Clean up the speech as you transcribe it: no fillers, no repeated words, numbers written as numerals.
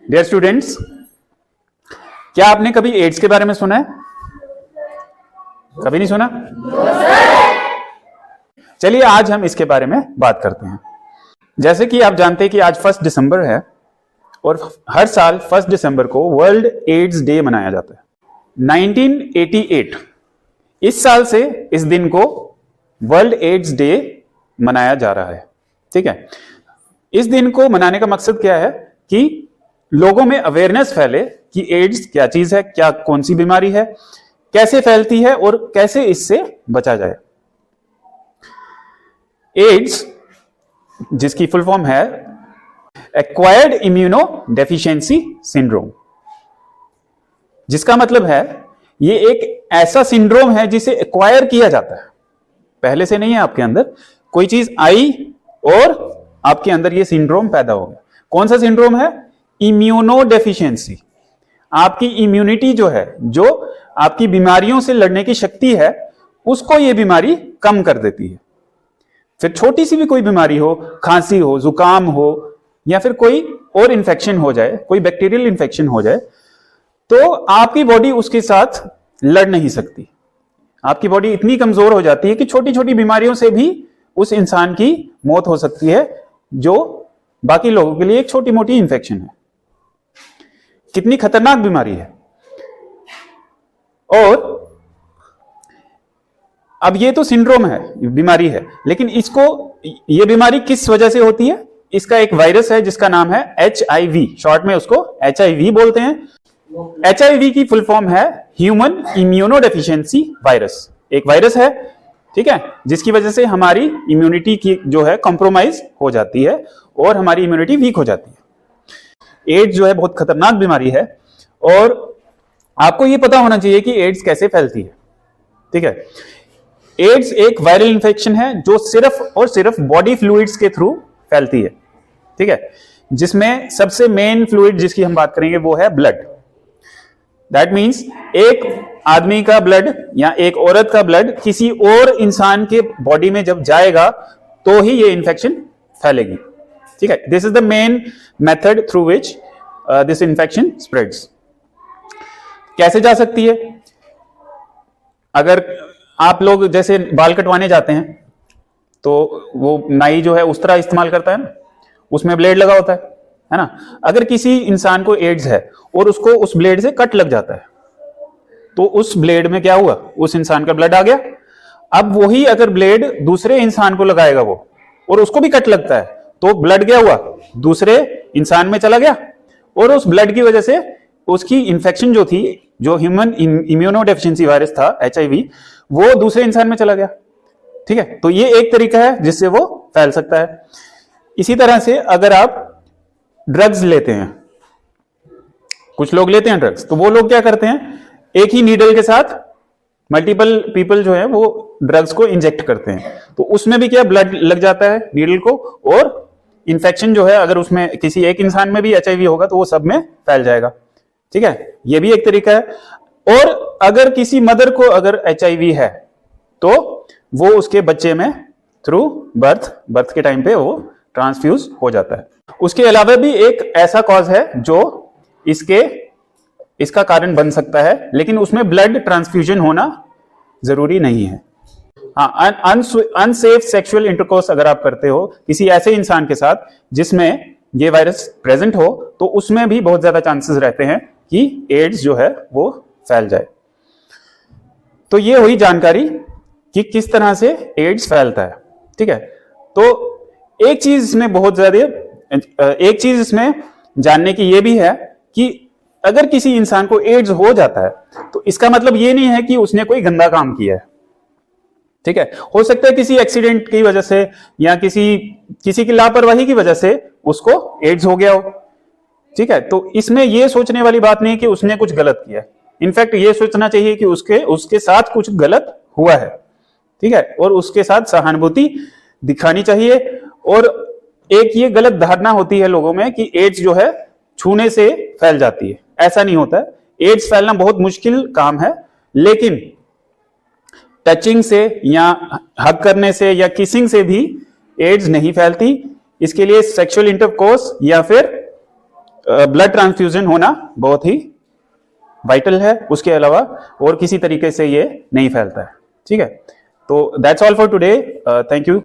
Dear students, क्या आपने कभी एड्स के बारे में सुना है? कभी नहीं सुना? चलिए आज हम इसके बारे में बात करते हैं। जैसे कि आप जानते हैं कि आज 1 दिसंबर है और हर साल 1 दिसंबर को वर्ल्ड एड्स डे मनाया जाता है। 1988 इस साल से इस दिन को वर्ल्ड एड्स डे मनाया जा रहा है। ठीक है, इस दिन को मनाने का मकसद क्या है कि लोगों में अवेयरनेस फैले कि एड्स क्या चीज है, क्या कौन सी बीमारी है, कैसे फैलती है और कैसे इससे बचा जाए। एड्स, जिसकी फुल फॉर्म है एक्वायर्ड इम्यूनो डेफिशिएंसी सिंड्रोम, जिसका मतलब है ये एक ऐसा सिंड्रोम है जिसे एक्वायर किया जाता है, पहले से नहीं है। आपके अंदर कोई चीज आई और आपके अंदर ये सिंड्रोम पैदा हो गया। कौन सा सिंड्रोम है? Immuno deficiency. आपकी इम्यूनिटी जो है, जो आपकी बीमारियों से लड़ने की शक्ति है, उसको ये बीमारी कम कर देती है। फिर छोटी सी भी कोई बीमारी हो, खांसी हो, जुकाम हो या फिर कोई और इन्फेक्शन हो जाए, कोई बैक्टीरियल इन्फेक्शन हो जाए, तो आपकी बॉडी उसके साथ लड़ नहीं सकती। आपकी बॉडी इतनी कमजोर हो जाती है कि छोटी छोटी बीमारियों से भी उस इंसान की मौत हो सकती है, जो बाकी लोगों के लिए एक छोटी मोटी इन्फेक्शन है। कितनी खतरनाक बीमारी है। और अब ये तो सिंड्रोम है, बीमारी है, लेकिन इसको, ये बीमारी किस वजह से होती है? इसका एक वायरस है जिसका नाम है HIV, शॉर्ट में उसको HIV बोलते हैं। HIV की फुल फॉर्म है ह्यूमन इम्यूनो डेफिशिएंसी वायरस। एक वायरस है, ठीक है, जिसकी वजह से हमारी इम्यूनिटी की जो है कॉम्प्रोमाइज हो जाती है और हमारी इम्यूनिटी वीक हो जाती है। एड्स जो है बहुत खतरनाक बीमारी है और आपको यह पता होना चाहिए कि एड्स कैसे फैलती है। ठीक है, एड्स एक वायरल इंफेक्शन है जो सिर्फ और सिर्फ बॉडी फ्लूइड्स के थ्रू फैलती है। ठीक है, जिसमें सबसे मेन फ्लूइड जिसकी हम बात करेंगे वो है ब्लड। दैट मीन्स एक आदमी का ब्लड या एक औरत का ब्लड किसी और इंसान के बॉडी में जब जाएगा तो ही ये इंफेक्शन फैलेगी। ठीक है, this is the main method through which this infection spreads. कैसे जा सकती है? अगर आप लोग जैसे बाल कटवाने जाते हैं तो वो नाई जो है उस तरह इस्तेमाल करता है ना, उसमें ब्लेड लगा होता है ना। अगर किसी इंसान को एड्स है और उसको उस ब्लेड से कट लग जाता है तो उस ब्लेड में क्या हुआ? उस इंसान का ब्लड आ गया। अब वही अगर ब्लेड दूसरे इंसान को लगाएगा वो और उसको भी कट लगता है तो ब्लड क्या हुआ? दूसरे इंसान में चला गया और उस ब्लड की वजह से उसकी इंफेक्शन जो थी, जो ह्यूमन इम्यूनो डेफिशिएंसी वायरस था HIV, वो दूसरे इंसान में चला गया। ठीक है, तो ये एक तरीका है जिससे वो फैल सकता है। इसी तरह से अगर आप ड्रग्स लेते हैं, कुछ लोग लेते हैं ड्रग्स, तो वो लोग क्या करते हैं, एक ही नीडल के साथ मल्टीपल पीपल जो है वो ड्रग्स को इंजेक्ट करते हैं, तो उसमें भी क्या ब्लड लग जाता है नीडल को, और इन्फेक्शन जो है अगर उसमें किसी एक इंसान में भी HIV होगा तो वो सब में फैल जाएगा। ठीक है, ये भी एक तरीका है। और अगर किसी मदर को अगर HIV है तो वो उसके बच्चे में थ्रू बर्थ के टाइम पे वो ट्रांसफ्यूज हो जाता है। उसके अलावा भी एक ऐसा कॉज है जो इसका कारण बन सकता है, लेकिन उसमें ब्लड ट्रांसफ्यूजन होना जरूरी नहीं है। हाँ, अनसेफ सेक्सुअल इंटरकोर्स अगर आप करते हो किसी ऐसे इंसान के साथ जिसमें ये वायरस प्रेजेंट हो, तो उसमें भी बहुत ज्यादा चांसेस रहते हैं कि एड्स जो है वो फैल जाए। तो ये हुई जानकारी कि किस तरह से एड्स फैलता है। ठीक है, तो एक चीज इसमें जानने की ये भी है कि अगर किसी इंसान को एड्स हो जाता है तो इसका मतलब ये नहीं है कि उसने कोई गंदा काम किया है। ठीक है, हो सकता है किसी एक्सीडेंट की वजह से या किसी की लापरवाही की वजह से उसको एड्स हो गया हो। ठीक है, तो इसमें यह सोचने वाली बात नहीं है कि उसने कुछ गलत किया। इनफैक्ट ये सोचना चाहिए कि उसके साथ कुछ गलत हुआ है। ठीक है, और उसके साथ सहानुभूति दिखानी चाहिए। और एक ये गलत धारणा होती है लोगों में कि एड्स जो है छूने से फैल जाती है। ऐसा नहीं होता है। एड्स फैलना बहुत मुश्किल काम है, लेकिन टचिंग से या हग करने से या किसिंग से भी एड्स नहीं फैलती। इसके लिए सेक्सुअल इंटरकोर्स या फिर ब्लड ट्रांसफ्यूजन होना बहुत ही वाइटल है, उसके अलावा और किसी तरीके से ये नहीं फैलता है। ठीक है, तो that's all for today, thank you.